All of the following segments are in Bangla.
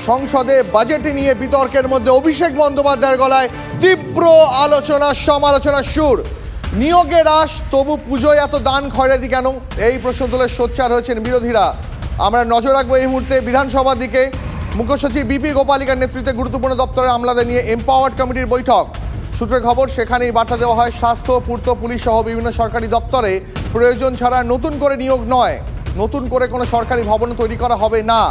সংসদে বাজেট নিয়ে বিতর্কের মধ্যে অভিষেক বন্দ্যোপাধ্যায়ের গলায় তীব্র আলোচনা সমালোচনার সুর। নিয়োগে হ্রাস, তবু পুজোয় এত দান খয়রাতি কেন, এই প্রশ্ন তুলে সোচ্চার হয়েছেন বিরোধীরা। আমরা নজর রাখবো এই মুহূর্তে বিধানসভার দিকে। মুখ্য সচিব বিপি গোপালিকার নেতৃত্বে গুরুত্বপূর্ণ দপ্তরের আমলাদের নিয়ে এম্পাওয়ার্ড কমিটির বৈঠক। সূত্রের খবর, সেখানেই বার্তা দেওয়া হয় স্বাস্থ্য, পূর্ত, পুলিশ সহ বিভিন্ন সরকারি দপ্তরে প্রয়োজন ছাড়া নতুন করে নিয়োগ নয়, নতুন করে কোনো সরকারি ভবন তৈরি করা হবে না।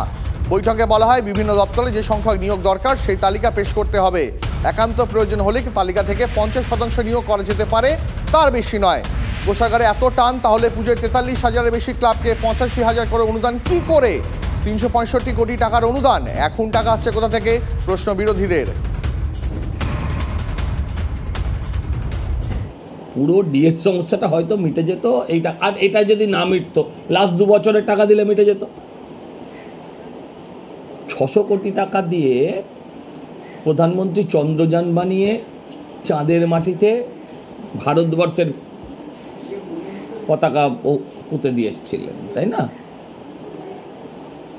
বৈঠকে বলা হয় বিভিন্ন দপ্তরে যে সংখ্যক নিয়োগ দরকার সেই তালিকা পেশ করতে হবে। একান্ত প্রয়োজন হলে তালিকা থেকে 50% নিয়োগ করা যেতে পারে, তার বেশি নয়। কোষাগারে এত টান, তাহলে পুজোয় 43,000-এর বেশি ক্লাবকে 85,000 করে অনুদান কি করে? 365 কোটি টাকার অনুদান, এখন টাকা আসছে কোথা থেকে, প্রশ্ন বিরোধীদের। পুরো ডিএর সমস্যাটা হয়তো মিটে যেত এইটা, আর এটা যদি না মিটতো লাস্ট 2 বছরের টাকা দিলে মিটে যেত। 600 কোটি টাকা দিয়ে প্রধানমন্ত্রী চন্দ্রযান বানিয়ে চাঁদের মাটিতে ভারতবর্ষের পতাকা পুঁতে দিয়ে এসেছিলেন, তাই না?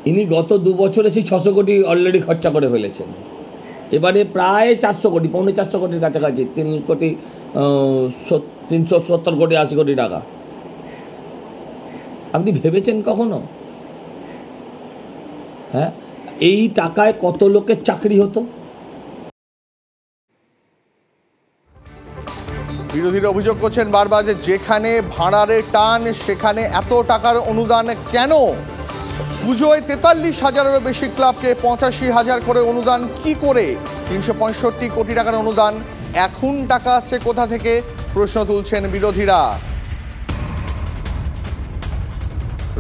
ইনি গত 2 বছরে সেই 600 কোটি অলরেডি খরচা করে ফেলেছেন। এবারে প্রায় 400 কোটি, 450 কোটির কাছাকাছি, 370 কোটি 80 কোটি টাকা। আপনি ভেবেছেন কখনো? হ্যাঁ, এই টাকায় কত লোকের চাকরি হতো? বিরোধীরা অভিযোগ করছেন বারবার যে যেখানে ভাড়ারে টান সেখানে এত টাকার অনুদান কেন? পুজোয় 43,000-এরও বেশি ক্লাবকে 85,000 করে অনুদান কি করে? 365 কোটি টাকার অনুদান, এখন টাকা আসছে কোথা থেকে, প্রশ্ন তুলছেন বিরোধীরা।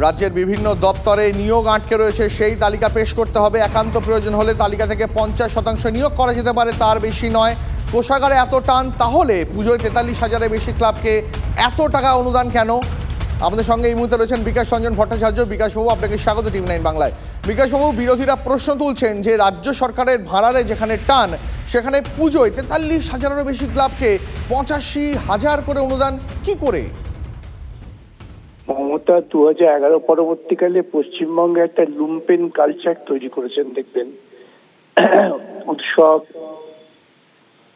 রাজ্যের বিভিন্ন দপ্তরে নিয়োগ আটকে রয়েছে, সেই তালিকা পেশ করতে হবে। একান্ত প্রয়োজন হলে তালিকা থেকে 50% নিয়োগ করা যেতে পারে, তার বেশি নয়। কোষাগারে এত টান, তাহলে পুজোয় 43,000-এর বেশি ক্লাবকে এত টাকা অনুদান কেন? আমাদের সঙ্গে এই মুহূর্তে রয়েছেন বিকাশ রঞ্জন ভট্টাচার্য। বিকাশবাবু, আপনাকে স্বাগত টিভি9 বাংলায়। বিকাশবাবু, বিরোধীরা প্রশ্ন তুলছেন যে রাজ্য সরকারের ভাড়ারে যেখানে টান, সেখানে পুজোয় 43,000-এরও বেশি ক্লাবকে 85,000 করে অনুদান কি করে? মমতা 2011 পরবর্তীকালে পশ্চিমবঙ্গে একটা লুম্পেন কালচার তৈরি করেছেন। দেখবেন উৎসব,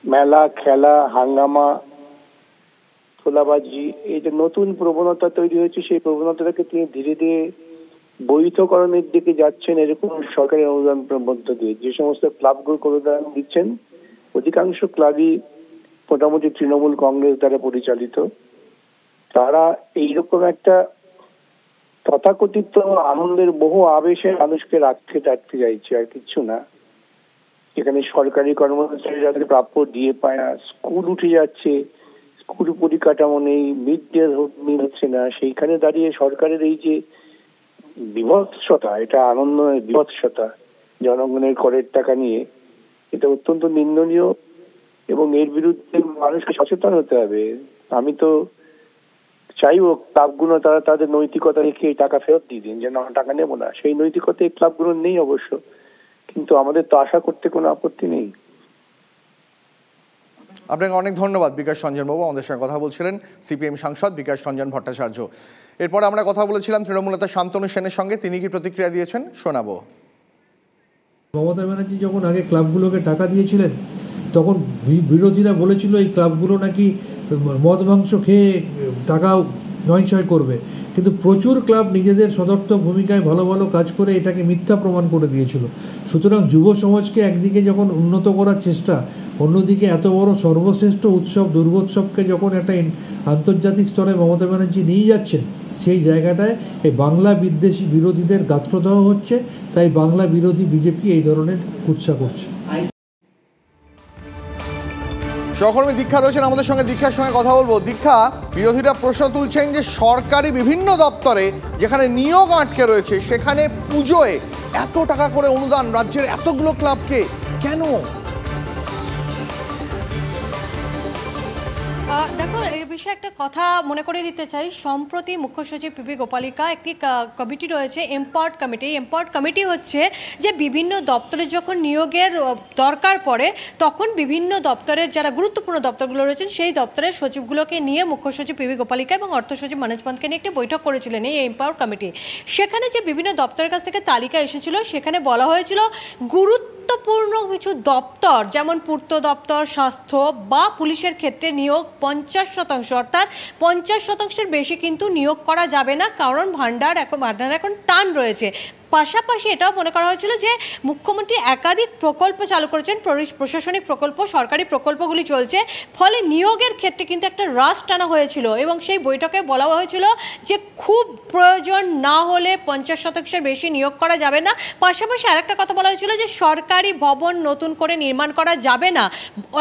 মেলা, খেলা, হাঙ্গামা, তোলাবাজি, এই যে নতুন প্রবণতা তৈরি হয়েছে, সেই প্রবণতাটাকে তিনি ধীরে ধীরে বৈধকরণের দিকে যাচ্ছেন। এরকম সরকারি অনুদান মধ্য দিয়ে যে সমস্ত ক্লাবগুলো অনুদান দিচ্ছেন, অধিকাংশ ক্লাবই মোটামুটি তৃণমূল কংগ্রেস দ্বারা পরিচালিত। তারা এইরকম একটা তথাকথিত আনন্দের বহু আবেশে মানুষকে রাখতে চাইছে, আর কিছু না। এখানে সরকারি কর্মচারী যাদের প্রাপ্য দিয়ে পায় না, স্কুল উঠে যাচ্ছে, স্কুল পরিকাঠামো নেই, মিড ডে মিল হচ্ছে না, সেইখানে দাঁড়িয়ে সরকারের এই যে বিভৎসতা, এটা আনন্দ নয়, বিভৎসতা জনগণের করের টাকা নিয়ে, এটা অত্যন্ত নিন্দনীয় এবং এর বিরুদ্ধে মানুষকে সচেতন হতে হবে। আমি তো চাইবো ক্লাবগুলো তারা তাদের নৈতিকতা রেখে এই টাকা ফেরত দিয়ে দিন, যেন টাকা নেবো না। সেই নৈতিকতা এই ক্লাবগুলো নেই অবশ্য, কিন্তু আমাদের তো আশা করতে কোনো আপত্তি নেই। আপনাকে অনেক ধন্যবাদ বিকাশ রঞ্জন বাবু, আমাদের সঙ্গে কথা বলছিলেন সিপিএম সাংসদ বিকাশ রঞ্জন ভট্টাচার্য। এরপর আমরা কথা বলেছিলাম তৃণমূল নেতা শান্তনু সেনের সঙ্গে, তিনি কি প্রতিক্রিয়া দিয়েছেন শোনাবো। মমতা ব্যানার্জি যখন আগে ক্লাবগুলোকে টাকা দিয়েছিলেন, তখন বিরোধীরা বলেছিল এই ক্লাবগুলো নাকি মদ মাংস খেয়ে টাকা নয়ছয় করবে, কিন্তু প্রচুর ক্লাব নিজেদের সদর্থক ভূমিকায় ভালো ভালো কাজ করে এটাকে মিথ্যা প্রমাণ করে দিয়েছিল। সুতরাং যুব সমাজকে একদিকে যখন উন্নত করার চেষ্টা, অন্যদিকে এত বড় সর্বশ্রেষ্ঠ উৎসব দুর্গোৎসবকে যখন একটা আন্তর্জাতিক স্তরে মমতা ব্যানার্জি নিয়ে যাচ্ছেন, সেই জায়গাটায় এই বাংলা বিদ্বেষী বিরোধীদের গাত্রদাহ হচ্ছে। তাই বাংলা বিরোধী বিজেপি এই ধরনের কুৎসা করছে। সহকর্মী দীক্ষা রয়েছেন আমাদের সঙ্গে, দীক্ষার সঙ্গে কথা বলবো। দীক্ষা, বিরোধীরা প্রশ্ন তুলছেন যে সরকারি বিভিন্ন দপ্তরে যেখানে নিয়োগ আটকে রয়েছে, সেখানে পুজোয় এত টাকা করে অনুদান রাজ্যের এতগুলো ক্লাবকে কেন? দেখো এই বিষয়ে একটা কথা মনে করে দিতে চাই। সম্প্রতি মুখ্য সচিব পিপি গোপালিকা একটি কমিটি রয়েছে, এম্পাওয়ার্ড কমিটি। এম্পাওয়ার্ড কমিটি হচ্ছে যে বিভিন্ন দপ্তরে যখন নিয়োগের দরকার পড়ে তখন বিভিন্ন দপ্তরের যারা গুরুত্বপূর্ণ দপ্তরগুলো রয়েছেন সেই দপ্তরের সচিবগুলোকে নিয়ে মুখ্য সচিব পিপি গোপালিকা এবং অর্থ সচিব মনোজ পন্তকে নিয়ে একটি বৈঠক করেছিলেন এই এম্পাওয়ার্ড কমিটি। সেখানে যে বিভিন্ন দপ্তরের কাছ থেকে তালিকা এসেছিল সেখানে বলা হয়েছিল গুরুত্বপূর্ণ কিছু দপ্তর যেমন পূর্ত দপ্তর, স্বাস্থ্য বা পুলিশের ক্ষেত্রে নিয়োগ 50% অর্থাৎ 50%-এর বেশি কিন্তু নিয়োগ করা যাবে না, কারণ ভান্ডার এখন টান রয়েছে। পাশাপাশি এটাও মনে করা হয়েছিল যে মুখ্যমন্ত্রী একাধিক প্রকল্প চালু করেছেন, প্রশাসনিক প্রকল্প, সরকারি প্রকল্পগুলি চলছে, ফলে নিয়োগের ক্ষেত্রে কিন্তু একটা রাশ টানা হয়েছিল এবং সেই বৈঠকে বলা হয়েছিল যে খুব প্রয়োজন না হলে 50%-এর বেশি নিয়োগ করা যাবে না। পাশাপাশি আরেকটা কথা বলা হয়েছিল যে সরকারি ভবন নতুন করে নির্মাণ করা যাবে না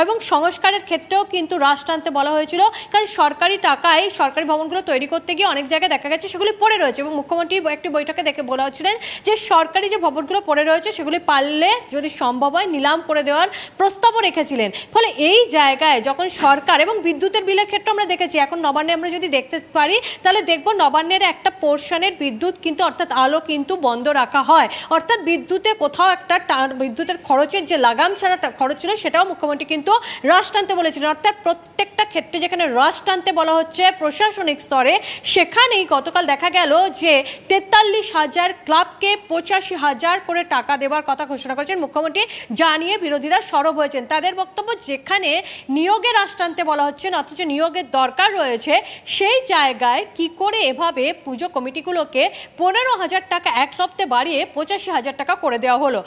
এবং সংস্কারের ক্ষেত্রেও কিন্তু রাশ টানতে বলা হয়েছিল, কারণ সরকারি টাকায় সরকারি ভবনগুলো তৈরি করতে গিয়ে অনেক জায়গায় দেখা গেছে সেগুলি পড়ে রয়েছে এবং মুখ্যমন্ত্রী একটি বৈঠকে দেখে বলা হচ্ছিলেন যে সরকারি যে ভবনগুলো পড়ে রয়েছে সেগুলি পারলে যদি সম্ভব হয় নিলাম করে দেওয়ার প্রস্তাবও রেখেছিলেন। ফলে এই জায়গায় যখন সরকার এবং বিদ্যুতের বিলের ক্ষেত্রে আমরা দেখেছি, এখন নবান্নে আমরা যদি দেখতে পারি তাহলে দেখব নবান্নের একটা পোর্শনের বিদ্যুৎ কিন্তু অর্থাৎ আলো কিন্তু বন্ধ রাখা হয়, অর্থাৎ বিদ্যুতে কোথাও একটা বিদ্যুতের খরচের যে লাগাম ছাড়া খরচ ছিল সেটাও মুখ্যমন্ত্রী কিন্তু হ্রাস টানতে বলেছিলেন। অর্থাৎ প্রত্যেকটা ক্ষেত্রে যেখানে হ্রাস টানতে বলা হচ্ছে প্রশাসনিক স্তরে, সেখানেই গতকাল দেখা গেল যে 43,000 ক্লাবকে 85,000 করে টাকা দেওয়ার কথা ঘোষণা করেছেন মুখ্যমন্ত্রী, জানিয়ে বিরোধীরা সরব হয়েছেন। তাদের বক্তব্য যেখানে নিয়োগের হ্রাস টানতে বলা হচ্ছে না অথচ নিয়োগের দরকার রয়েছে, সেই জায়গায় কি করে এভাবে পুজো কমিটিগুলোকে 15,000 টাকা এক সপ্তাহে বাড়িয়ে 85,000 টাকা করে দেওয়া হলো।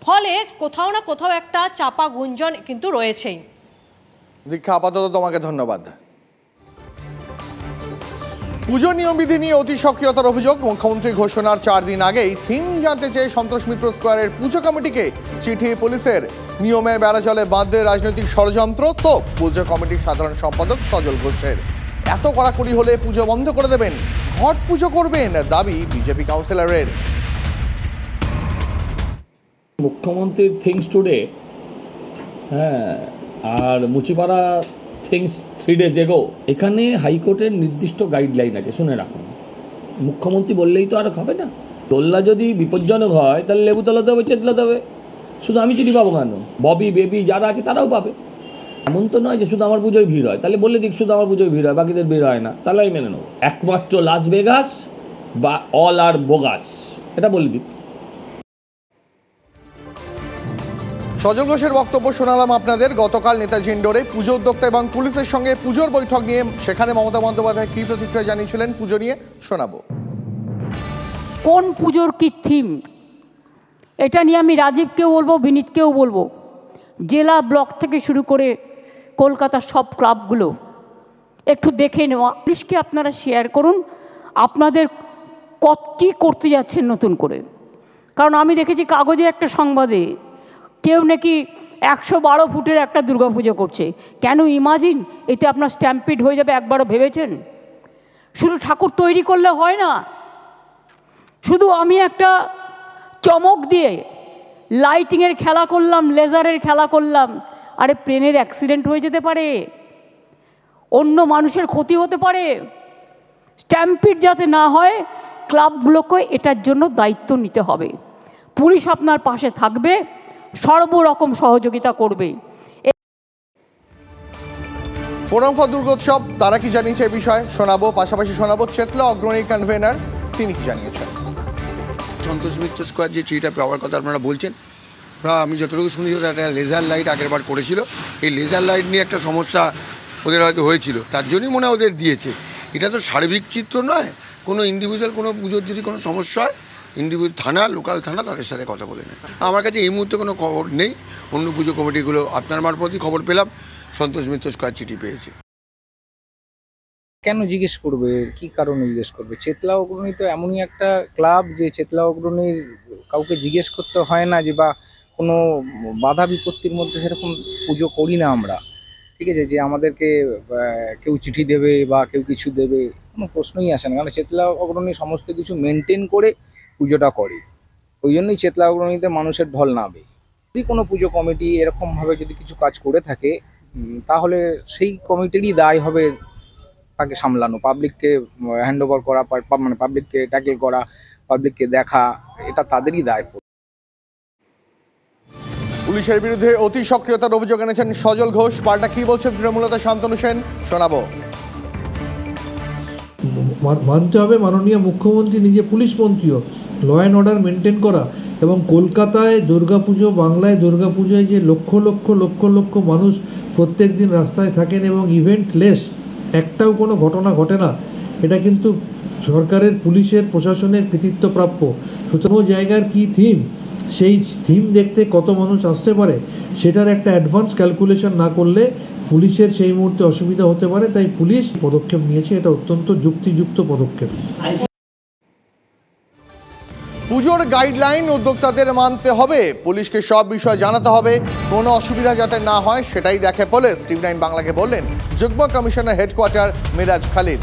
ফলে কোথাও না কোথাও একটা চাপা গুঞ্জন কিন্তু রয়েছেই। দীক্ষা, আপাতত তোমাকে ধন্যবাদ। পুজো নিয়মবিধি নিয়ে অতি সক্রিয়তার অভিযোগ। মুখ্যমন্ত্রী ঘোষণার 4 দিন আগেই থিম জানতে চেয়ে সন্তোষ মিত্র স্কোয়ারের পুজো কমিটিকে চিঠি পুলিশের। নিয়মের বেড়া চলে বাঁধতে রাজনৈতিক ষড়যন্ত্র তো পুজো কমিটির সাধারণ সম্পাদক সজল ঘোষের। এত কড়াকড়ি হলে পুজো বন্ধ করে দেবেন, ঘট পুজো করবেন, দাবি বিজেপি কাউন্সিলরের। মুখ্যমন্ত্রীর থিংস টুডে, হ্যাঁ, আর মুচিপাড়া থিংস 3 days ago, এখানে হাইকোর্টের নির্দিষ্ট গাইডলাইন আছে, শুনে রাখুন। মুখ্যমন্ত্রী বললেই তো আর হবে না। দোলনা যদি বিপজ্জনক হয় তাহলে লেবু তলাতে হবে, চেতলাতে হবে। শুধু আমি চিঠি পাবো কেন? ববি, বেবি যারা আছে তারাও পাবে। এমন তো নয় যে শুধু আমার পুজোয় ভিড় হয়, তাহলে বলে দিক শুধু আমার পুজোয় ভিড় হয়, বাকিদের ভিড় হয় না, তাহলে আমি মেনে নেব। একমাত্র লাস ভেগাস বা অল আর বোগাস, এটা বলে দিক। সজল ঘোষের বক্তব্য শোনালাম আপনাদের। গতকাল নেতাজি ইন্ডোরে পুজো উদ্যোক্তা এবং পুলিশের সঙ্গে পুজোর বৈঠক নিয়ে সেখানে মমতা বন্দ্যোপাধ্যায় কী প্রতিক্রিয়া জানিয়েছিলেন পুজো নিয়ে শোনাবো। কোন পুজোর কী থিম, এটা নিয়ে আমি রাজীবকেও বলবো, বিনীতকেও বলবো। জেলা ব্লক থেকে শুরু করে কলকাতার সব ক্লাবগুলো একটু দেখে নেওয়া। পুলিশকে আপনারা শেয়ার করুন আপনাদের কী করতে যাচ্ছেন নতুন করে। কারণ আমি দেখেছি কাগজে একটা সংবাদে কেউ নাকি 112 ফুটের একটা দুর্গাপুজো করছে। কেন? ইমাজিন এতে আপনার স্ট্যাম্পিড হয়ে যাবে, একবারও ভেবেছেন? শুধু ঠাকুর তৈরি করলে হয় না, শুধু আমি একটা চমক দিয়ে লাইটিংয়ের খেলা করলাম, লেজারের খেলা করলাম, আরে প্লেনের অ্যাক্সিডেন্ট হয়ে যেতে পারে, অন্য মানুষের ক্ষতি হতে পারে। স্ট্যাম্পিড যাতে না হয় ক্লাবগুলোকে এটার জন্য দায়িত্ব নিতে হবে। পুলিশ আপনার পাশে থাকবে, সর্বরকম সহযোগিতা করবে। ফোরাম ফর দুর্গোৎসব তারা কি জানিয়েছে এই বিষয়ে শোনাবো। পাশাপাশি শোনাবো চেতলা অগ্রণী কনভেনার, তিনি কি জানিয়েছেন। সন্তোষ মিত্র স্কোয়ার যে চিঠিটা পাওয়ার কথা আপনারা বলছেন, আমি যতটুকু শুনি একটা লেজার লাইট আগের বার করেছিল, এই লেজার লাইট নিয়ে একটা সমস্যা ওদের হয়তো হয়েছিল, তার জন্যই মনে হয় ওদের দিয়েছে। এটা তো সার্বিক চিত্র নয়, কোনো ইন্ডিভিজুয়াল কোনো পুজোর যদি কোনো সমস্যা হয় ইন্ডিভিজুয়াল থানা, লোকাল থানা তাদের সাথে কথা বলে নেয়। আমার কাছে এই মুহূর্তে কোনো খবর নেই। অন্য পুজো কমিটিগুলো আপনার মারফতই খবর পেলাম সন্তোষ মিত্র স্কোয়ার চিঠি পেয়েছে। কেন জিজ্ঞেস করবে, কি কারণে জিজ্ঞেস করবে? চেতলা অগ্রণী তো এমনই একটা ক্লাব যে চেতলা অগ্রণীর কাউকে জিজ্ঞেস করতে হয় না, যে বা কোনো বাধা বিপত্তির মধ্যে সেরকম পুজো করি না আমরা, ঠিক আছে, যে আমাদেরকে কেউ চিঠি দেবে বা কেউ কিছু দেবে, কোনো প্রশ্নই আসে না। কারণ চেতলা অগ্রণী সমস্ত কিছু মেনটেন করে পুজোটা করে, ওই জন্যই চেতলা অগ্রণীতে মানুষের ঢল নামে। যদি কোনো পুজো কমিটি এরকমভাবে যদি কিছু কাজ করে থাকে তাহলে সেই কমিটিরই দায় হবে তাকে সামলানো, পাবলিককে হ্যান্ড ওভার করা, মানে পাবলিককে ট্যাকেল করা, পাবলিককে দেখা, এটা তাদেরই দায়। পুলিশের বিরুদ্ধে অতি সক্রিয়তার অভিযোগ এনেছেন সজল ঘোষ। পাল্টা কি বলছেন তৃণমূলতা শান্তনু সেন, শোনাবো। মানতে হবে মাননীয় মুখ্যমন্ত্রী নিজে পুলিশ মন্ত্রীও। ল অ্যান্ড অর্ডার মেনটেন করা এবং কলকাতায় দুর্গাপুজো, বাংলায় দুর্গাপুজোয় যে লক্ষ লক্ষ লক্ষ লক্ষ মানুষ প্রত্যেক দিন রাস্তায় থাকেন এবং ইভেন্টলেস, একটাও কোনো ঘটনা ঘটে না, এটা কিন্তু সরকারের, পুলিশের, প্রশাসনের কৃতিত্ব প্রাপ্য। সুতরাং জায়গার কি থিম, সেই থিম দেখতে কত মানুষ আসতে পারে সেটার একটা অ্যাডভান্স ক্যালকুলেশন না করলে পুলিশের সেই মুহূর্তে অসুবিধা হতে পারে। তাই পুলিশ পদক্ষেপ নিয়েছে, এটা অত্যন্ত যুক্তিযুক্ত পদক্ষেপ। পুজোর গাইডলাইন উদ্যোক্তাদের মানতে হবে, পুলিশকে সব বিষয় জানাতে হবে, কোনো অসুবিধা যাতে না হয় সেটাই দেখে পুলিশ। টিভি9 বাংলাকে বললেন যুগ্ম কমিশনার হেডকোয়ার্টার মিরাজ খালিদ।